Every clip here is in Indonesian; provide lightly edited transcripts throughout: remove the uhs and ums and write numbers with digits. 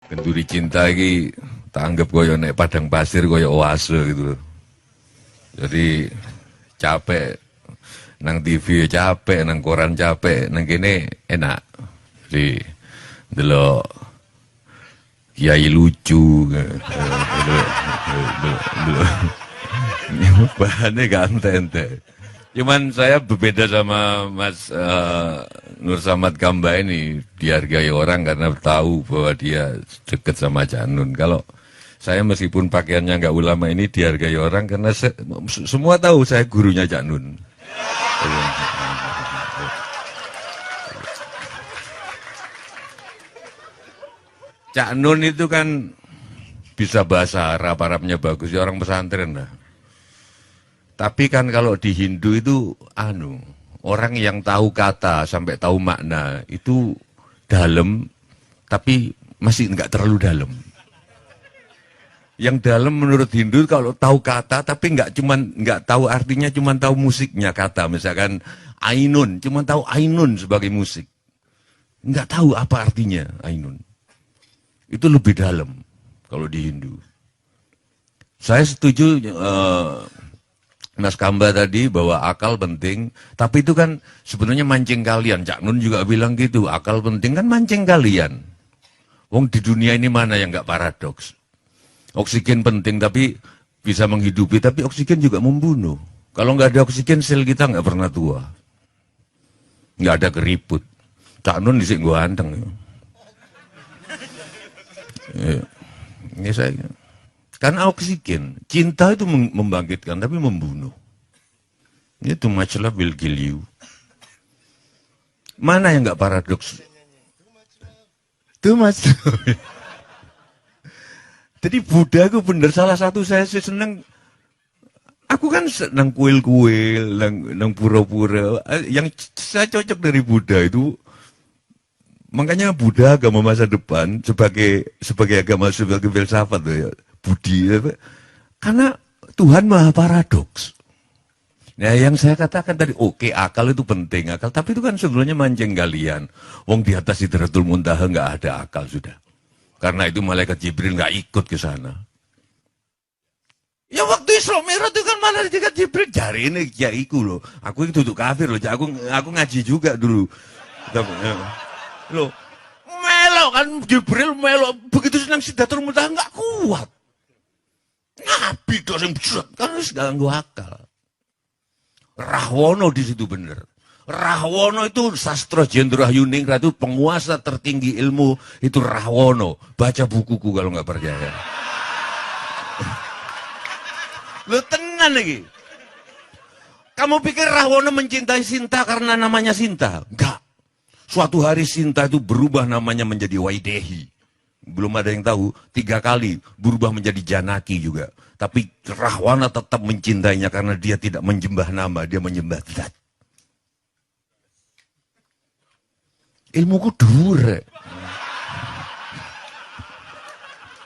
Kenduri cinta iki tak anggap koyo nek padang pasir koyo oase gitu. Jadi capek nang TV capek, nang koran capek, nang kene enak. Jadi delok kiai lucu, bahannya ganteng. Cuman saya berbeda sama Mas Nur Samad Kamba ini, dihargai orang karena tahu bahwa dia dekat sama Cak Nun. Kalau saya meskipun pakaiannya nggak ulama ini dihargai orang karena semua tahu saya gurunya Cak Nun. Cak Nun itu kan bisa bahasa Arab, Arabnya bagus, ya orang pesantren lah. Tapi kan kalau di Hindu itu orang yang tahu kata sampai tahu makna itu dalam, tapi masih nggak terlalu dalam. Yang dalam menurut Hindu kalau tahu kata tapi nggak tahu artinya, cuman tahu musiknya kata. Misalkan ainun, cuman tahu ainun sebagai musik. Nggak tahu apa artinya ainun. Itu lebih dalam kalau di Hindu. Saya setuju Mas Kamba tadi bahwa akal penting, tapi itu kan sebenarnya mancing kalian. Cak Nun juga bilang gitu, akal penting kan mancing kalian. Wong di dunia ini mana yang nggak paradoks? Oksigen penting tapi bisa menghidupi, tapi oksigen juga membunuh. Kalau nggak ada oksigen sel kita nggak pernah tua, nggak ada keriput. Cak Nun disini gua anteng. Ini saya. Karena oksigen, cinta itu membangkitkan tapi membunuh. Itu too much love will kill you. Mana yang nggak paradoks? Too much love. Jadi Buddha itu bener, salah satu saya seneng. Aku kan seneng kuil-kuil, nang pura-pura. Yang saya cocok dari Buddha itu, makanya Buddha agama masa depan sebagai agama, sebagai filsafat ya. Budi, karena Tuhan maha paradoks. Nah, yang saya katakan tadi, oke, akal itu penting, akal, tapi itu kan sebenarnya mancing kalian. Wong di atas Sidratul Muntaha nggak ada akal sudah. Karena itu malaikat Jibril nggak ikut ke sana. Ya waktu Isra Mi'raj itu kan malaikat Jibril jari ini kiaiku loh. Aku itu duduk kafir loh, aku ngaji juga dulu. Loh, melok kan Jibril melok, begitu senang Sidratul Muntaha nggak kuat. Nabi itu yang besar, kan harus ganggu akal. Rahwono di situ bener. Rahwono itu sastra Jendrahyuningrat itu penguasa tertinggi ilmu itu Rahwono. Baca bukuku kalau nggak percaya. Lu tenan lagi. Kamu pikir Rahwono mencintai Sinta karena namanya Sinta? Enggak. Suatu hari Sinta itu berubah namanya menjadi Waidehi. Belum ada yang tahu, 3 kali berubah menjadi Janaki juga. Tapi Rahwana tetap mencintainya karena dia tidak menyembah nama, dia menyembah zat. Ilmuku dhuwur.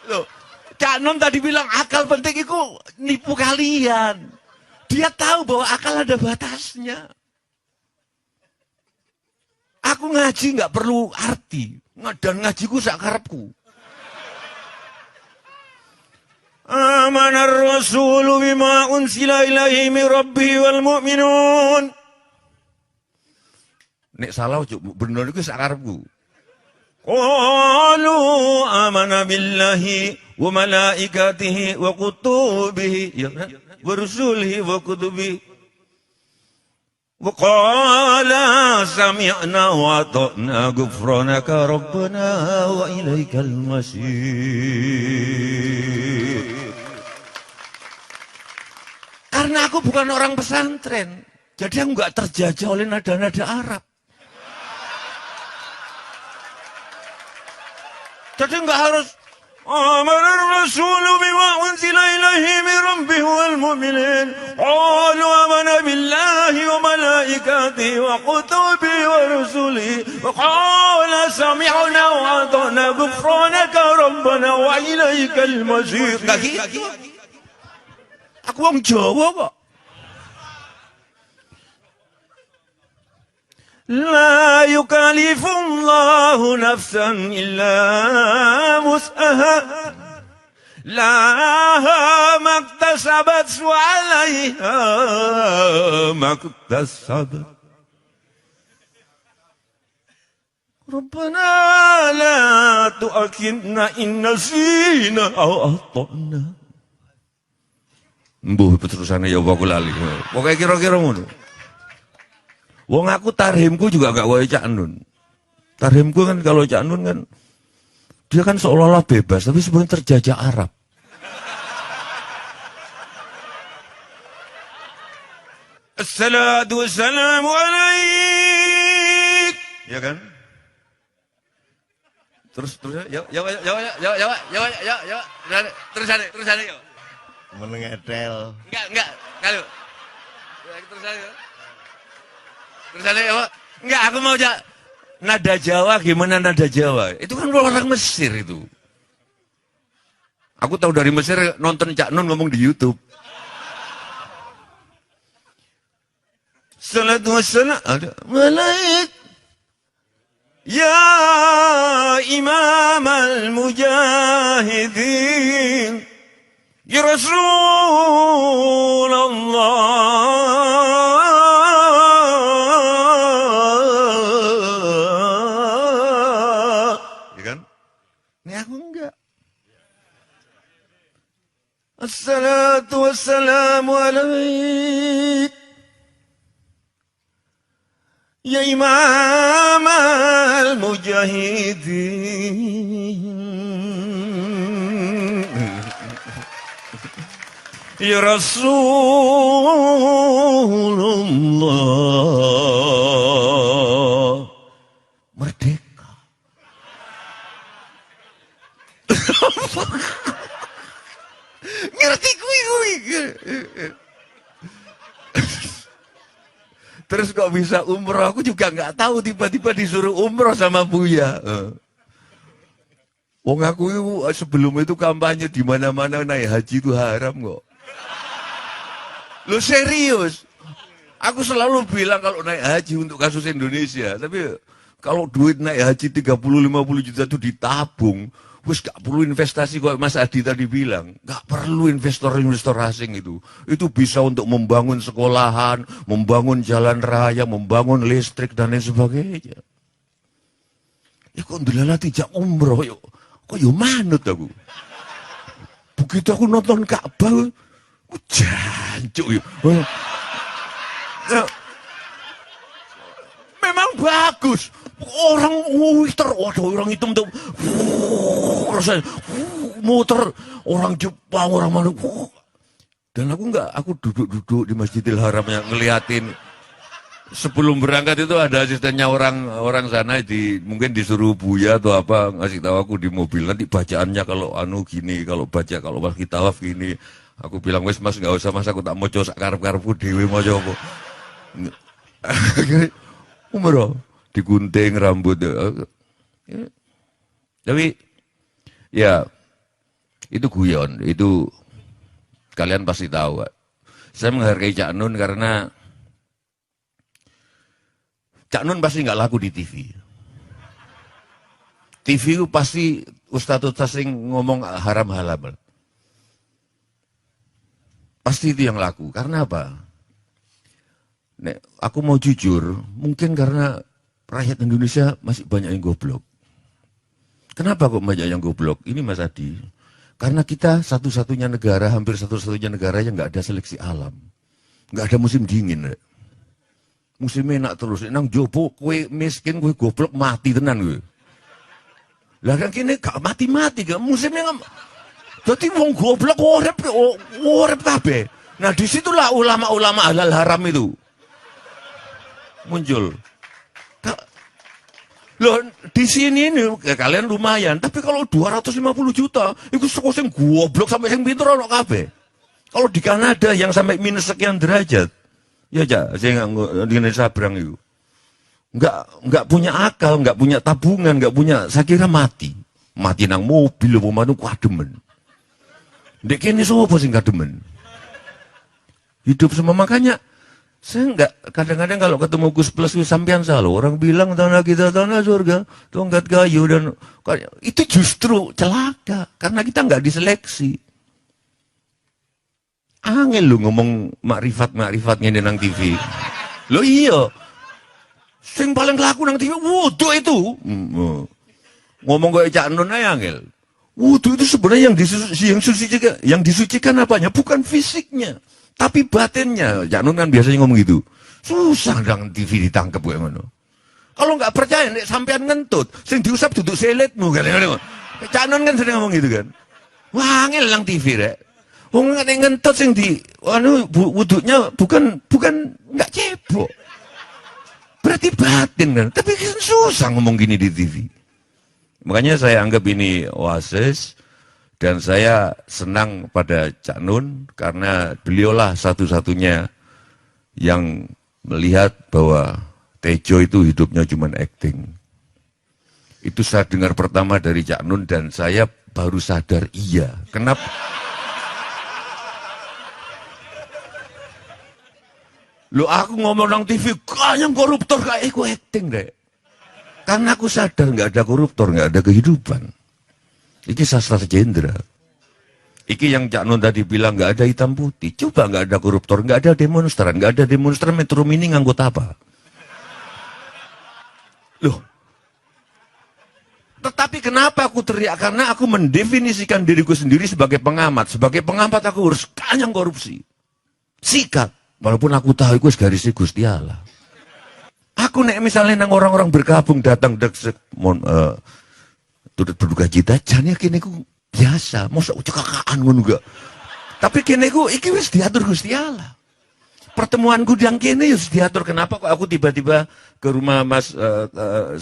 Loh, Cak Nun tadi bilang akal penting itu nipu kalian. Dia tahu bahwa akal ada batasnya. Aku ngaji nggak perlu arti, dan ngajiku sakarepku. Amanar rasulu bima unsila ilaihi min rabbih wal mu'minun. Nek salah bener iku sakarepku. Qalu amana billahi wa malaikatihi wa kutubihi wa rusulihi wa kutubihi. Wa qala sami'na wa ata'na ghufranaka rabbana wa ilaikal masir. Karena aku bukan orang pesantren, jadi aku nggak terjajah oleh nada-nada Arab. Jadi nggak harus Amanar Rasulu bima unzila ilaihi min rabbih wal mu'minin. Qalu amana billahi wa malaikatihi wa kutubihi wa rusulihi. Wa qala sami'na wa ata'na ghufranaka rabbana wa ilaikal masir. Gak gitu. Aku orang Jawa kok. La yukallifullahu nafsan illa wus'aha. Laha maktasabat wa 'alaiha maktasabat. Rabbana la tu'akhidna in nasina aw akhtana. Mbuh terusane ya apa aku lali. Pokoke kira-kira ngono. Wong aku tarhimku juga gak kaya Cak Nun. Tarhimku kan kalau Cak Nun kan dia kan seolah-olah bebas, tapi sebenarnya terjajah Arab. Assalatu wassalamu alaik. Ya kan? Terus ya terus ada yuk. Menengedel. Enggak, kalau. Terus ada ya, Pak. Enggak, aku mau nada Jawa, gimana nada Jawa? Itu kan orang Mesir itu. Aku tahu dari Mesir, nonton Cak Nun ngomong di YouTube. Salatu wassalam ada malaik. Ya Imam al-Mujahidin, ya Rasulullah. Assalatu wassalamu alaik ya Imam al-Mujahidin, ya Rasulullah. Merdeka. Ngerti kui. Terus kok bisa umroh? Aku juga nggak tahu, tiba-tiba disuruh umroh sama Buya. Wong aku sebelum itu kampanye di mana-mana naik haji itu haram kok. Lo serius? Aku selalu bilang kalau naik haji untuk kasus Indonesia, tapi kalau duit naik haji 30-50 juta itu ditabung. Wes gak perlu investasi kok Mas Adi tadi bilang. Gak perlu investor-investor asing itu. Itu bisa untuk membangun sekolahan, membangun jalan raya, membangun listrik dan lain sebagainya. Ya kok ndelala tidak umroh yuk. Kok yo manut aku. Begitu aku nonton Ka'bah, jancuk yuk. Memang bagus. Orang orang hitam tuh rasanya muter, orang Jepang, orang mana. Dan aku duduk di Masjidil Haram yang ngeliatin. Sebelum berangkat itu ada asistennya orang sana, mungkin disuruh Buya atau apa, ngasih tahu aku di mobil, nanti bacaannya kalau gini, kalau pas kita tawaf gini. Aku bilang, wes Mas nggak usah Mas, aku tak mau coba karep-karepku dewe mau coba. Umroh digunting rambut. Ya. Tapi ya itu guyon, itu kalian pasti tahu. Saya menghargai Cak Nun karena Cak Nun pasti nggak laku di TV. TV itu pasti ustadz sing ngomong haram halal. Pasti itu yang laku. Karena apa? Nek, aku mau jujur, mungkin karena rakyat Indonesia masih banyak yang goblok. Kenapa kok banyak yang goblok? Ini Mas Adi. Karena kita satu-satunya negara, hampir satu-satunya negara yang nggak ada seleksi alam. Nggak ada musim dingin. Nek. Musim enak terus. Nang jopo, kue miskin, kue goblok, mati tenan kue. Lah kan kini gak mati-mati, gak musimnya gak. Jadi wong goblok urip kabeh. Nah disitulah ulama-ulama halal haram itu muncul. Loh, di sini ini kalian lumayan, tapi kalau 250 juta, itu sing goblok sampai yang pinter ono kabeh. Kalau di Kanada yang sampai minus sekian derajat, ya saya nggak di Sabrang itu, nggak punya akal, nggak punya tabungan, nggak punya, saya kira mati nang mobil, pemanu kademen. Dek ini semua sing kademen. Hidup semua makanya Saya enggak, kadang-kadang kalau ketemu Gus Plus sampean salah, orang bilang tanah kita tanah surga, tongkat kayu dan itu justru celaka karena kita enggak diseleksi. Angel lu ngomong makrifat ngene nang TV. Lo iya. Sing paling laku nang TV wudu itu. Ngomong kayak Cak Nun ae angel. Wudu itu sebenarnya yang disucikan apanya? Bukan fisiknya, tapi batinnya. Cak Nun kan biasanya ngomong gitu. Susah dang TV ditangkap kayak ngono. Kalau nggak percaya, nek sampean ngentut, sing diusap duduk seletmu kan. Cak Nun kan sering ngomong gitu kan. Wah, angel nang TV rek. Wong nek ngentut sing di wudunya bukan nggak cebok. Berarti batin kan. Tapi kan susah ngomong gini di TV. Makanya saya anggap ini oasis dan saya senang pada Cak Nun karena beliaulah satu-satunya yang melihat bahwa Tejo itu hidupnya cuma acting. Itu saya dengar pertama dari Cak Nun dan saya baru sadar iya. Kenapa? Lo aku ngomong nang TV, kayaknya koruptor kayak aku acting deh. Karena aku sadar nggak ada koruptor, nggak ada kehidupan. Iki sastra jendra. Iki yang Cak Nun tadi bilang nggak ada hitam putih. Coba nggak ada koruptor, nggak ada demonstran, nggak ada demonstran Metro Mini nganggut apa? Loh. Tetapi kenapa aku teriak? Karena aku mendefinisikan diriku sendiri sebagai pengamat. Sebagai pengamat aku harus kanyang korupsi. Sikat. Walaupun aku tahu itu garisnya Gusti Allah. Aku nek misalnya nang orang-orang bergabung datang turut berduka cita, jane kene ku biasa, mosok cekakaan ngono gak. Tapi kene ku iki wis diatur Gusti Allah. Pertemuanku yang kene wis diatur. Kenapa kok aku tiba-tiba ke rumah Mas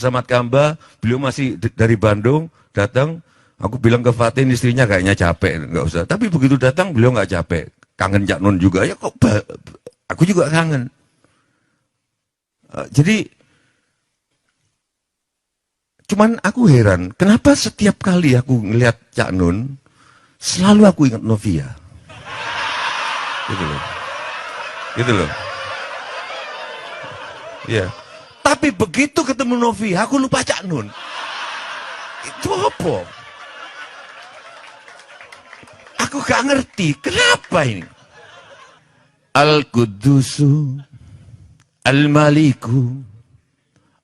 Samad Kamba, beliau masih dari Bandung datang, aku bilang ke Fatin istrinya kayaknya capek, enggak usah. Tapi begitu datang beliau enggak capek. Kangen Cak Nun juga ya kok aku juga kangen. Jadi, cuman aku heran, kenapa setiap kali aku ngelihat Cak Nun, selalu aku ingat Novia. Gitu loh. Gitu loh. Ya. Tapi begitu ketemu Novia, aku lupa Cak Nun. Itu apa? Aku gak ngerti, kenapa ini? Al-Qudusu Al-Maliku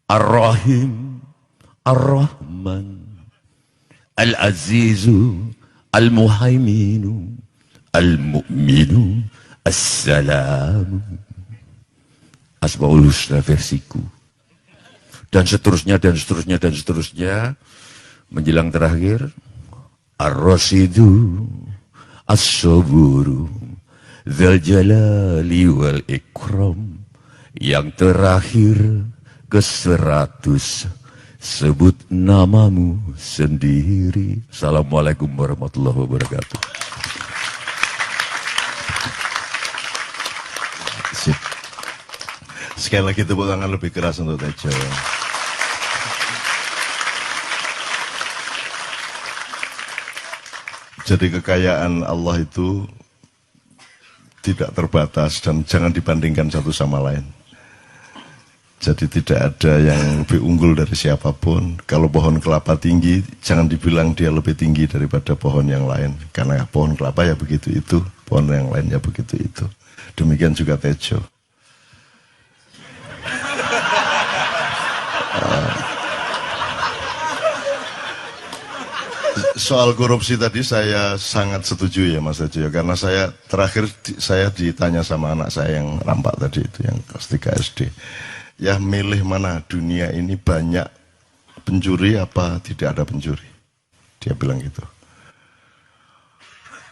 Ar-Rahim Ar-Rahman Al-Azizu Al-Muhaiminu Al-Mu'minu As-Salamu Asmaul Husna versiku. Dan seterusnya, dan seterusnya, dan seterusnya. Menjelang terakhir Ar-Rasidu As-Saburu Dzal Jalali wal Ikram. Yang terakhir ke-100, sebut namamu sendiri. Assalamualaikum warahmatullahi wabarakatuh. Sekali lagi tepuk tangan lebih keras untuk Tejo. Jadi kekayaan Allah itu tidak terbatas dan jangan dibandingkan satu sama lain. Jadi tidak ada yang lebih unggul dari siapapun. Kalau pohon kelapa tinggi, jangan dibilang dia lebih tinggi daripada pohon yang lain. Karena pohon kelapa ya begitu itu, pohon yang lain ya begitu itu. Demikian juga Tejo. Soal korupsi tadi saya sangat setuju ya Mas Tejo, karena saya terakhir saya ditanya sama anak saya yang rampak tadi itu, yang kelas 3 SD. Ya milih mana, dunia ini banyak pencuri apa tidak ada pencuri? Dia bilang gitu.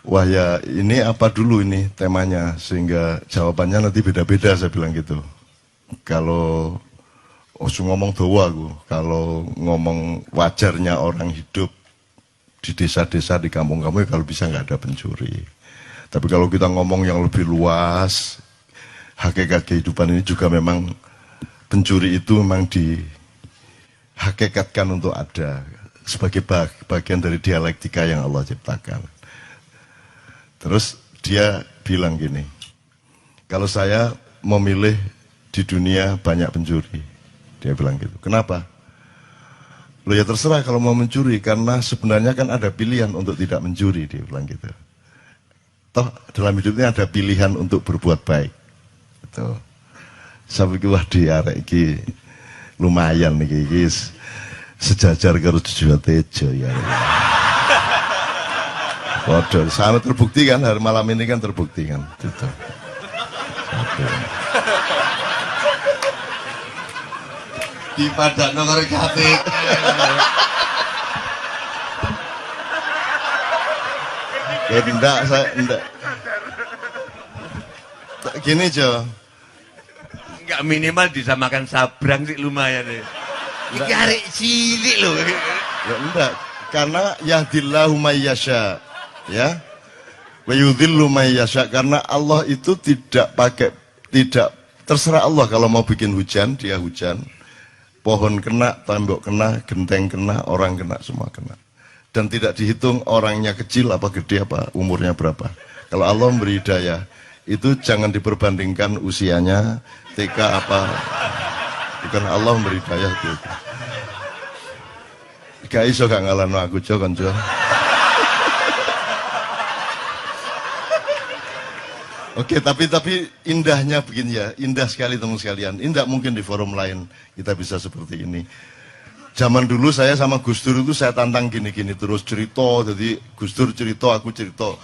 Wah ya ini apa dulu ini temanya, sehingga jawabannya nanti beda-beda, saya bilang gitu. Kalau ngomong doa aku, kalau ngomong wajarnya orang hidup di desa-desa, di kampung-kampung, kalau bisa nggak ada pencuri. Tapi kalau kita ngomong yang lebih luas, hakikat kehidupan ini juga memang pencuri itu memang dihakikatkan untuk ada sebagai bagian dari dialektika yang Allah ciptakan. Terus dia bilang gini, kalau saya memilih di dunia banyak pencuri. Dia bilang gitu. Kenapa? Loh ya terserah kalau mau mencuri, karena sebenarnya kan ada pilihan untuk tidak mencuri, dia bilang gitu. Toh dalam hidupnya ada pilihan untuk berbuat baik. Gitu. Sampai wah di arek iki lumayan nih guys. Sejajar karo Jojo Tejo ya. Waduh, sangat terbukti kan hari malam ini kan terbukti kan. Gitu. Di pada nomor KTP. Ya enggak, saya enggak. Gini Jo. Enggak minimal disamakan sabrang sih lumayan ya. Iki arek cilik loh. Ya enggak, karena yahdillahu may yasha, ya. Wa yudhillu may yasha, karena Allah itu tidak terserah Allah kalau mau bikin hujan, dia hujan. Pohon kena, tembok kena, genteng kena, orang kena, semua kena. Dan tidak dihitung orangnya kecil apa gede apa, umurnya berapa. Kalau Allah memberi hidayah, itu jangan diperbandingkan usianya, TK apa. Bukan Allah memberi hidayah itu. Gak iso gak ngalahno aku Jo konco. Oke, tapi indahnya begini ya, indah sekali teman sekalian. Indah mungkin di forum lain kita bisa seperti ini. Zaman dulu saya sama Gus Dur itu saya tantang gini-gini terus cerita, jadi Gus Dur cerita, aku cerita.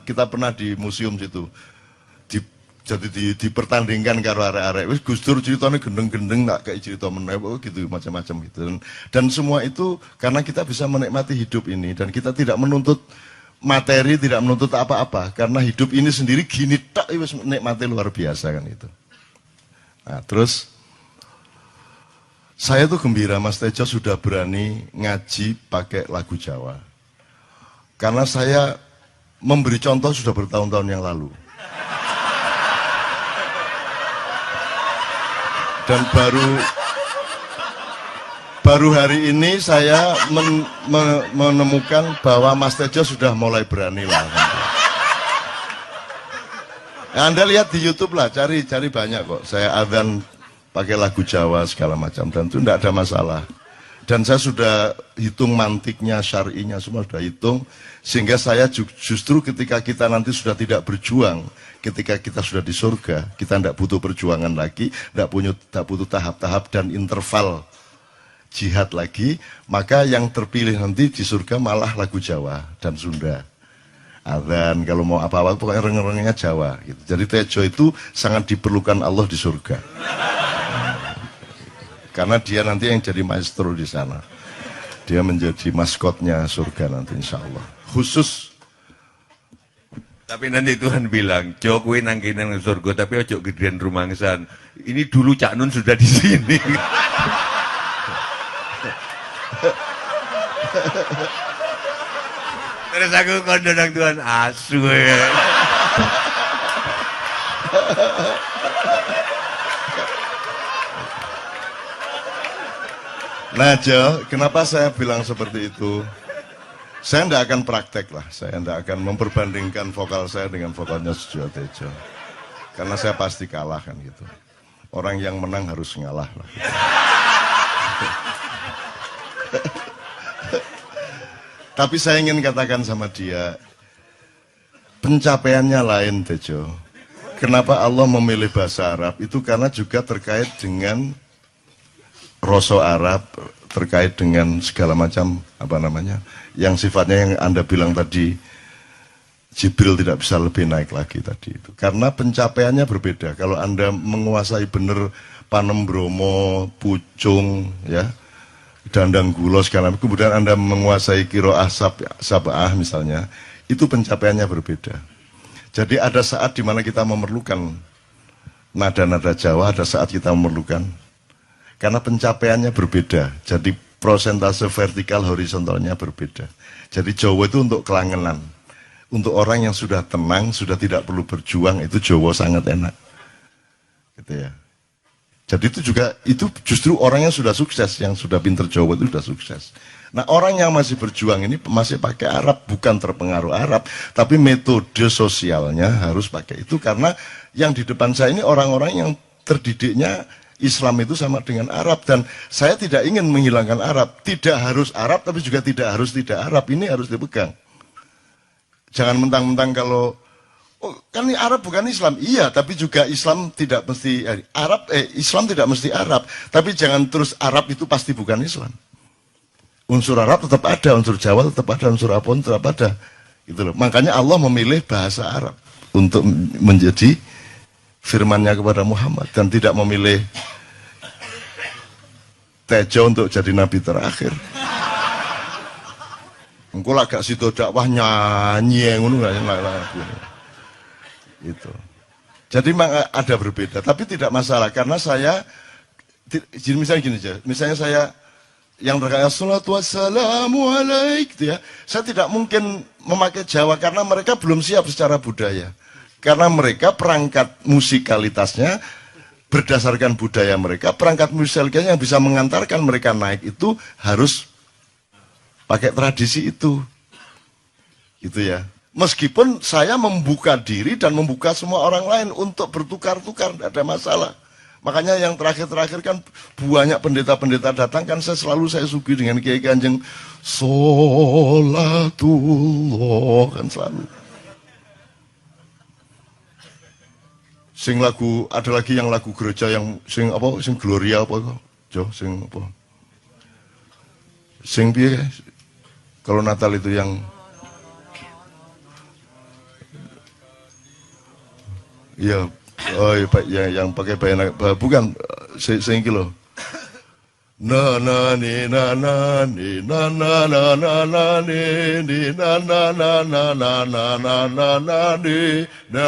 Kita pernah di museum situ, dipertandingkan karo arek-arek. Wis Gus Dur ceritanya gendeng-gendeng, nggak kayak cerita meneh gitu macam-macam gitu. Dan semua itu karena kita bisa menikmati hidup ini dan kita tidak menuntut materi, tidak menuntut apa-apa, karena hidup ini sendiri gini tak wis nikmati luar biasa kan itu. Nah, terus saya tuh gembira Mas Tejo sudah berani ngaji pakai lagu Jawa. Karena saya memberi contoh sudah bertahun-tahun yang lalu. Dan baru hari ini saya menemukan bahwa Mas Tejo sudah mulai berani lah. Nah, Anda lihat di YouTube lah, cari banyak kok. Saya adzan pakai lagu Jawa segala macam dan itu tidak ada masalah. Dan saya sudah hitung mantiknya, syar'inya semua sudah hitung. Sehingga saya justru ketika kita nanti sudah tidak berjuang, ketika kita sudah di surga, kita tidak butuh perjuangan lagi, tidak butuh tahap-tahap dan interval jihad lagi, maka yang terpilih nanti di surga malah lagu Jawa dan Sunda. Adzan kalau mau apa-apa pokoknya reng-rengnya Jawa gitu. Jadi Tejo itu sangat diperlukan Allah di surga. Karena dia nanti yang jadi maestro di sana. Dia menjadi maskotnya surga nanti insya Allah. Khusus. Tapi nanti Tuhan bilang, Jo kowe nang kene nang surga tapi ojo gedean rumangsan. Ini dulu Cak Nun sudah di sini. Terus aku kondo nang Tuhan asu ya. Nah Jo, kenapa saya bilang seperti itu? Saya tidak akan praktek lah, saya tidak akan memperbandingkan vokal saya dengan vokalnya Sujiwo Tejo. Karena saya pasti kalah kan gitu. Orang yang menang harus ngalah lah. Gitu. Tapi saya ingin katakan sama dia, pencapaiannya lain Tejo. Kenapa Allah memilih bahasa Arab? Itu karena juga terkait dengan rasa Arab, terkait dengan segala macam yang sifatnya yang Anda bilang tadi, Jibril tidak bisa lebih naik lagi tadi itu. Karena pencapaiannya berbeda. Kalau Anda menguasai benar Panem Bromo, Pucung, ya, Dandang Gulo segala macam, kemudian Anda menguasai Qiraah Sab'ah misalnya, itu pencapaiannya berbeda. Jadi ada saat di mana kita memerlukan nada-nada Jawa, ada saat kita memerlukan, karena pencapaiannya berbeda. Jadi prosentase vertikal horizontalnya berbeda. Jadi Jawa itu untuk kelangenan. Untuk orang yang sudah tenang, sudah tidak perlu berjuang, itu Jawa sangat enak. Gitu ya. Jadi itu justru orang yang sudah sukses, yang sudah pinter Jawa itu sudah sukses. Nah orang yang masih berjuang ini masih pakai Arab, bukan terpengaruh Arab, tapi metode sosialnya harus pakai itu karena Yang di depan saya ini orang-orang yang terdidiknya Islam itu sama dengan Arab, dan saya tidak ingin menghilangkan Arab. Tidak harus Arab, tapi juga tidak harus tidak Arab. Ini harus dipegang. Jangan mentang-mentang kalau kan ini Arab bukan Islam. Iya, tapi juga Islam tidak mesti Islam tidak mesti Arab. Tapi jangan terus Arab itu pasti bukan Islam. Unsur Arab tetap ada, unsur Jawa tetap ada, unsur Apon tetap ada. Gitu loh. Makanya Allah memilih bahasa Arab untuk menjadi firman-Nya kepada Muhammad, dan tidak memilih Tejo untuk jadi nabi terakhir. Engko lak gak sido dakwah nyanyi ngono gitu. Jadi memang ada berbeda, tapi tidak masalah karena saya misalnya gini aja. Misalnya saya yang berkata salatu wassalamu alaik gitu ya. Saya tidak mungkin memakai Jawa karena mereka belum siap secara budaya. Karena mereka perangkat musikalitasnya berdasarkan budaya mereka, perangkat musikalitasnya yang bisa mengantarkan mereka naik itu harus pakai tradisi itu. Gitu ya. Meskipun saya membuka diri dan membuka semua orang lain untuk bertukar-tukar, tidak ada masalah. Makanya yang terakhir-terakhir kan banyak pendeta-pendeta datang, kan saya suguhi dengan Kiai Kanjeng Sholatullah, kan selalu. Sing lagu, ada lagi yang lagu gereja yang sing apa, sing Gloria apa kok? Jo, sing apa? Sing piye? Kalau Natal itu yang iya, oh iya, yang pakai bayan, bukan sing iki lho. Na na ni na na ni na na na na na ni na na na na na na na na na ni na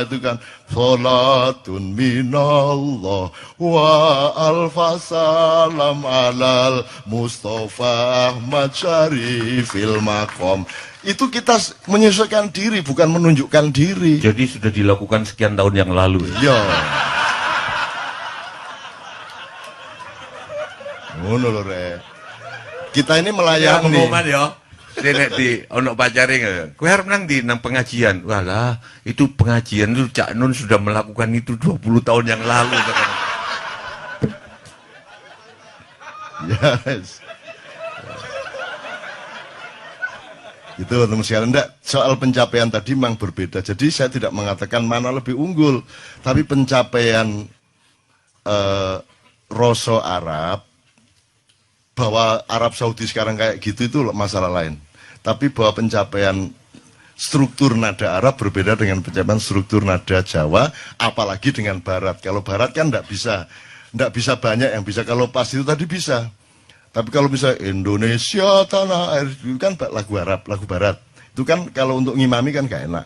itu kan salatun minallah wa alfasalam alal Mustafa Ahmad Syarifil Maqam. Itu kita menyesuaikan diri, bukan menunjukkan diri. Jadi sudah dilakukan sekian tahun yang lalu. Ya. Ngono lho rek. Kita ini melayani. Pengumuman ya. Nek di ono pacare nggak. Kowe arep nang ndi nang pengajian. Walah, itu pengajian itu Cak Nun sudah melakukan itu 20 tahun yang lalu. Yes. Itu teman sekalian, enggak, soal pencapaian tadi memang berbeda. Jadi saya tidak mengatakan mana lebih unggul, tapi pencapaian Roso Arab, bahwa Arab Saudi sekarang kayak gitu itu masalah lain. Tapi bahwa pencapaian struktur nada Arab berbeda dengan pencapaian struktur nada Jawa, apalagi dengan Barat. Kalau Barat kan enggak bisa banyak yang bisa. Kalau pas itu tadi bisa. Tapi kalau bisa Indonesia tanah air itu kan lagu Arab, lagu Barat. Itu kan kalau untuk ngimami kan gak enak.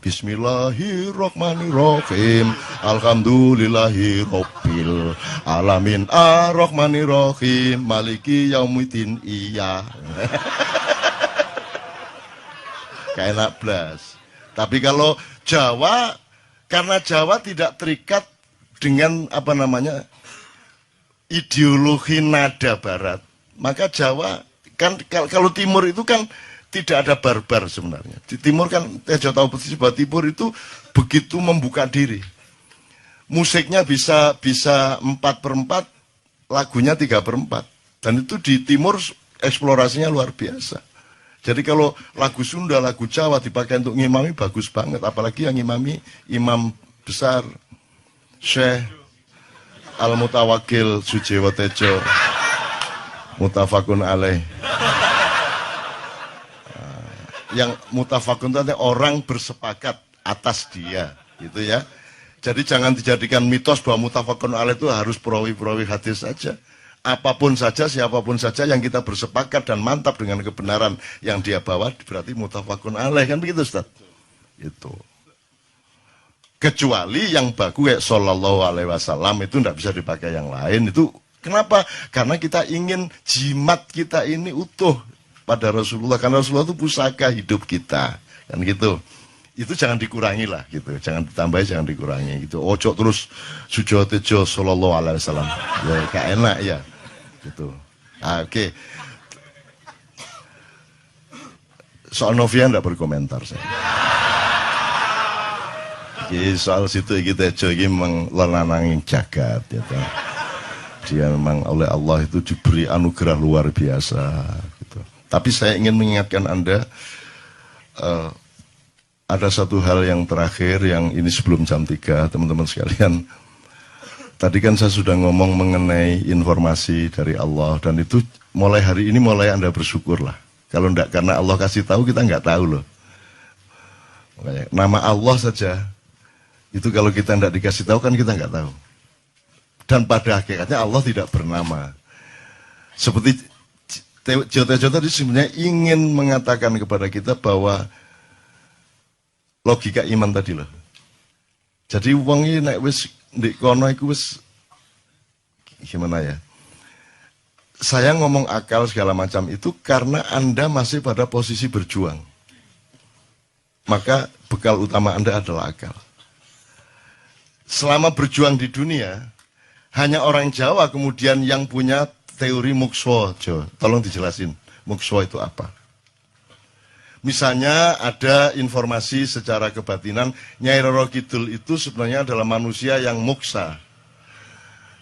Bismillahirrahmanirrahim. Alhamdulillahirabbil alamin. Ar-Rahmanirrahim. Maliki yaumiddin. Iya. Gak enak blas. Tapi kalau Jawa, karena Jawa tidak terikat dengan apa namanya ideologi nada Barat, maka Jawa kan kalau Timur itu kan tidak ada barbar sebenarnya. Di Timur kan Tejo tahu persis bahwa Timur itu begitu membuka diri. Musiknya bisa 4/4, lagunya 3/4, dan itu di Timur eksplorasinya luar biasa. Jadi kalau lagu Sunda, lagu Jawa dipakai untuk ngimami bagus banget, apalagi yang ngimami imam besar Syekh Al-Mutawakil Sujewo Tejo Mutafakun alaih. Yang mutafakun itu orang bersepakat atas dia, gitu ya. Jadi jangan dijadikan mitos bahwa mutafakun alaih itu harus perawi-perawi hadis saja. Apapun saja, siapapun saja yang kita bersepakat dan mantap dengan kebenaran yang dia bawa, berarti mutafakun alaih, kan begitu Ustaz? Itu. Kecuali yang baku kayak sallallahu alaihi wasallam itu tidak bisa dipakai yang lain. Itu kenapa? Karena kita ingin jimat kita ini utuh pada Rasulullah. Karena Rasulullah itu pusaka hidup kita, kan gitu. Itu jangan dikurangi lah gitu. Jangan ditambah, jangan dikurangi gitu. Ojo terus Sujewo Tejo sallallahu alaihi wasallam. Ya gak enak ya. Gitu. Nah, oke. Soal Novia enggak berkomentar saya. soal situ iki Tejo iki memang lananging jagat ya toh. Dia memang oleh Allah itu diberi anugerah luar biasa gitu. Tapi saya ingin mengingatkan Anda ada satu hal yang terakhir yang ini sebelum jam 3 teman-teman sekalian. Tadi kan saya sudah ngomong mengenai informasi dari Allah dan itu mulai hari ini mulai Anda bersyukurlah. Kalau enggak karena Allah kasih tahu kita enggak tahu loh. Makanya, nama Allah saja itu kalau kita enggak dikasih tahu kan kita enggak tahu. Dan pada hakikatnya Allah tidak bernama. Seperti Tejo tadi sebenarnya ingin mengatakan kepada kita bahwa logika iman tadi loh. Jadi wong iki nek wis ndek kono iku wis gimana ya? Saya ngomong akal segala macam itu karena Anda masih pada posisi berjuang. Maka bekal utama Anda adalah akal. Selama berjuang di dunia, hanya orang Jawa kemudian yang punya teori mukswa. Tolong dijelasin, mukswa itu apa? Misalnya ada informasi secara kebatinan, Nyai Roro Kidul itu sebenarnya adalah manusia yang muksa.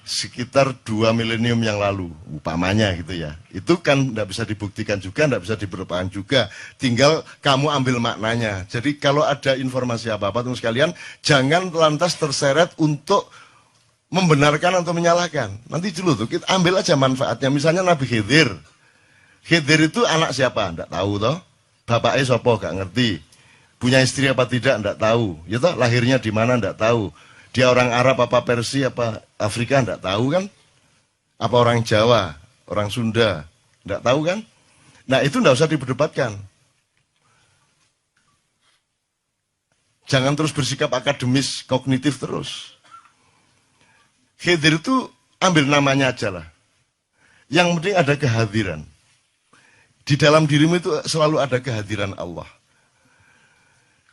Sekitar 2 milenium yang lalu, upamanya gitu ya. Itu kan tidak bisa dibuktikan juga, tidak bisa diberpahan juga. Tinggal kamu ambil maknanya. Jadi kalau ada informasi apa-apa, teman sekalian, jangan lantas terseret untuk membenarkan atau menyalahkan. Nanti dulu tuh, kita ambil aja manfaatnya. Misalnya Nabi Khidir. Khidir itu anak siapa? Tidak tahu toh. Bapaknya sopo gak ngerti. Punya istri apa tidak enggak tahu. Ya toh lahirnya di mana enggak tahu. Dia orang Arab apa Persia apa Afrika enggak tahu kan? Apa orang Jawa, orang Sunda, enggak tahu kan? Nah, itu enggak usah diperdebatkan. Jangan terus bersikap akademis, kognitif terus. Khidir itu ambil namanya aja lah. Yang penting ada kehadiran. Di dalam dirimu itu selalu ada kehadiran Allah.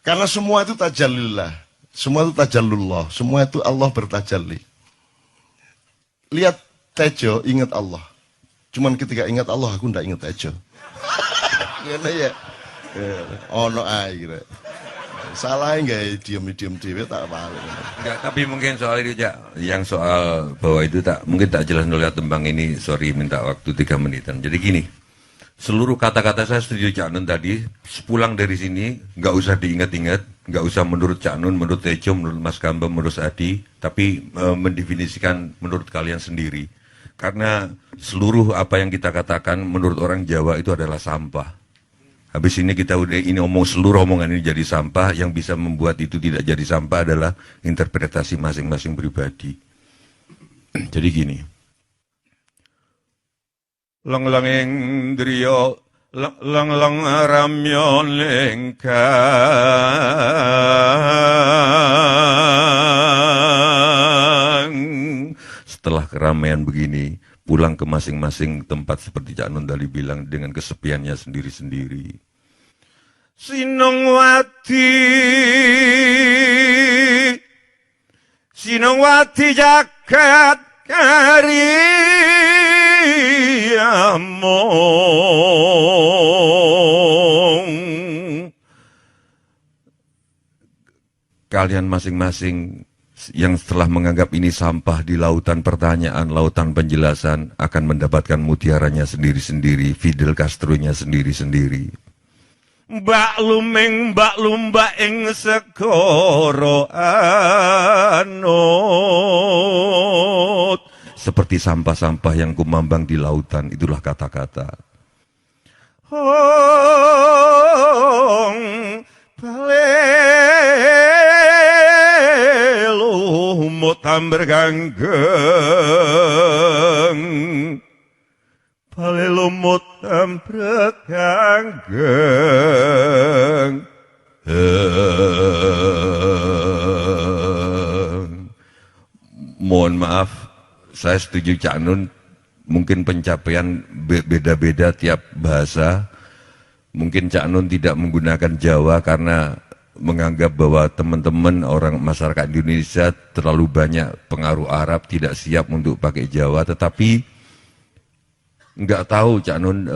Karena semua itu tajallillah. Semua itu tajallullah. Semua itu Allah bertajalli. Lihat Tejo, ingat Allah. Cuman ketika ingat Allah, aku tidak ingat Tejo. Gimana ya? Ono ae kira. Salah enggak diam-diam dhewe tak apa. Enggak, tapi mungkin soal itu yang soal bahwa itu mungkin tak jelas melihat tembang ini, sorry minta waktu 3 menitan. Jadi gini. Seluruh kata-kata saya setuju Cak Nun tadi, sepulang dari sini, nggak usah diingat-ingat, nggak usah menurut Cak Nun, menurut Tejo, menurut Mas Gamba, menurut Adi, tapi mendefinisikan menurut kalian sendiri. Karena seluruh apa yang kita katakan menurut orang Jawa itu adalah sampah. Habis ini kita udah omong seluruh omongan ini jadi sampah, yang bisa membuat itu tidak jadi sampah adalah interpretasi masing-masing pribadi. Jadi gini. Lang-langing driya lang-lang ramyon lengkang. Setelah keramaian begini, pulang ke masing-masing tempat seperti Cak Nun tadi bilang dengan kesepiannya sendiri-sendiri. Sinongwati jagat kariyamong. Kalian masing-masing yang setelah menganggap ini sampah di lautan pertanyaan, lautan penjelasan, akan mendapatkan mutiaranya sendiri-sendiri, Fidel Castro-nya sendiri-sendiri. Mbak lumba ing segara anut. Seperti sampah-sampah yang kumambang di lautan, itulah kata-kata. Hong palelu mutamber ganggeng. Palelumut amprekanggeng. Mohon maaf, saya setuju Cak Nun, mungkin pencapaian beda-beda tiap bahasa. Mungkin Cak Nun tidak menggunakan Jawa karena menganggap bahwa teman-teman orang masyarakat Indonesia terlalu banyak pengaruh Arab, tidak siap untuk pakai Jawa, tetapi nggak tahu Cak Nun,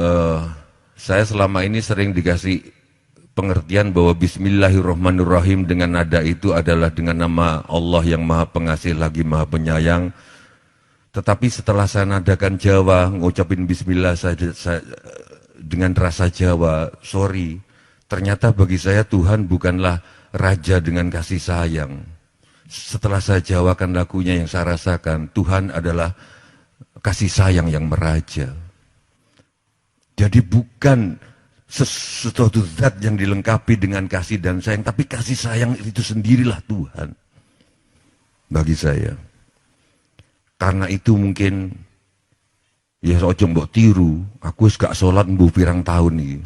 saya selama ini sering dikasih pengertian bahwa Bismillahirrahmanirrahim dengan nada itu adalah dengan nama Allah yang Maha Pengasih lagi Maha Penyayang. Tetapi setelah saya nadakan Jawa, ngucapin Bismillah dengan rasa Jawa, sorry, ternyata bagi saya Tuhan bukanlah raja dengan kasih sayang. Setelah saya jawakan lagunya yang saya rasakan, Tuhan adalah kasih sayang yang meraja. Jadi bukan sesuatu zat yang dilengkapi dengan kasih dan sayang, tapi kasih sayang itu sendirilah Tuhan bagi saya. Karena itu mungkin ya ojo mbok tiru, aku wis gak sholat mbuh pirang tahun iki.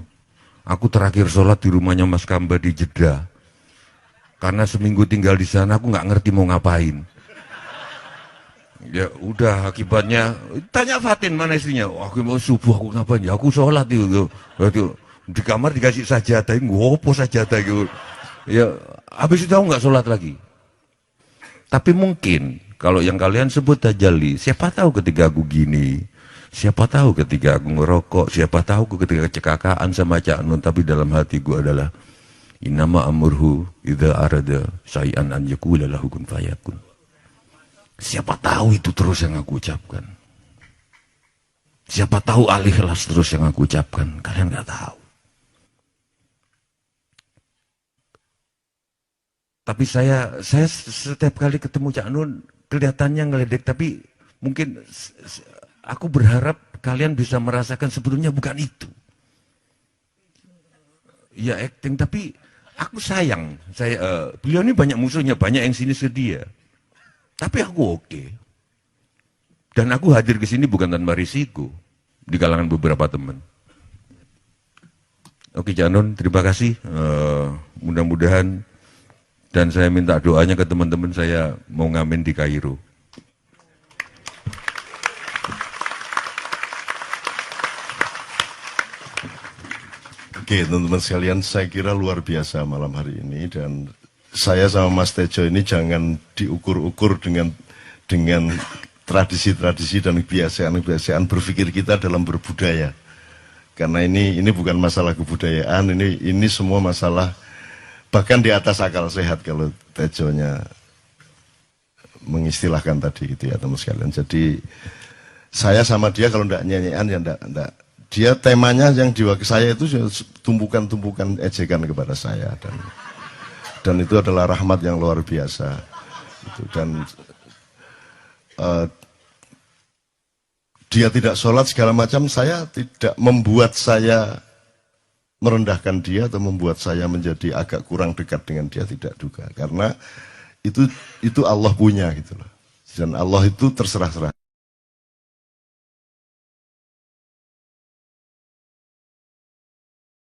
Aku terakhir sholat di rumahnya Mas Kamba di Jeddah. Karena seminggu tinggal di sana aku nggak ngerti mau ngapain. Ya udah akibatnya tanya Fatin mana istrinya. Aku mau subuh aku ngapain? Ya aku sholat itu. Di kamar dikasih sajadah, ngopo sajadah gitu. Ya habis itu aku nggak sholat lagi. Tapi mungkin kalau yang kalian sebut tajalli, siapa tahu ketika aku gini, siapa tahu ketika aku ngerokok, siapa tahu ketika kecelakaan sama Cak Nun, tapi dalam hatiku adalah innama amurhu idza arada syai'an an yaqula lahu kun fayakun. Siapa tahu itu terus yang aku ucapkan. Siapa tahu al-ikhlas terus yang aku ucapkan. Kalian nggak tahu. Tapi saya setiap kali ketemu Cak Nun kelihatannya ngeledek, tapi mungkin aku berharap kalian bisa merasakan sebetulnya bukan itu. Ya acting, tapi aku sayang. Beliau ini banyak musuhnya, banyak yang sinis ke dia. Tapi aku oke. Dan aku hadir ke sini bukan tanpa risiko di kalangan beberapa teman. Oke Cak Nun, terima kasih. Mudah-mudahan, dan saya minta doanya ke teman-teman, saya mau ngamen di Kairo. Oke, teman-teman sekalian, saya kira luar biasa malam hari ini, dan saya sama Mas Tejo ini jangan diukur-ukur dengan tradisi-tradisi dan kebiasaan-kebiasaan berpikir kita dalam berbudaya. Karena ini bukan masalah kebudayaan, ini semua masalah bahkan di atas akal sehat kalau Tejonya mengistilahkan tadi gitu ya teman sekalian. Jadi saya sama dia kalau enggak nyanyian ya enggak. Dia temanya yang diwakili saya itu tumpukan-tumpukan ejekan kepada saya, dan itu adalah rahmat yang luar biasa. Dan dia tidak sholat segala macam, saya tidak membuat saya merendahkan dia atau membuat saya menjadi agak kurang dekat dengan dia, tidak juga. Karena itu Allah punya gitu loh. Dan Allah itu terserah-serah.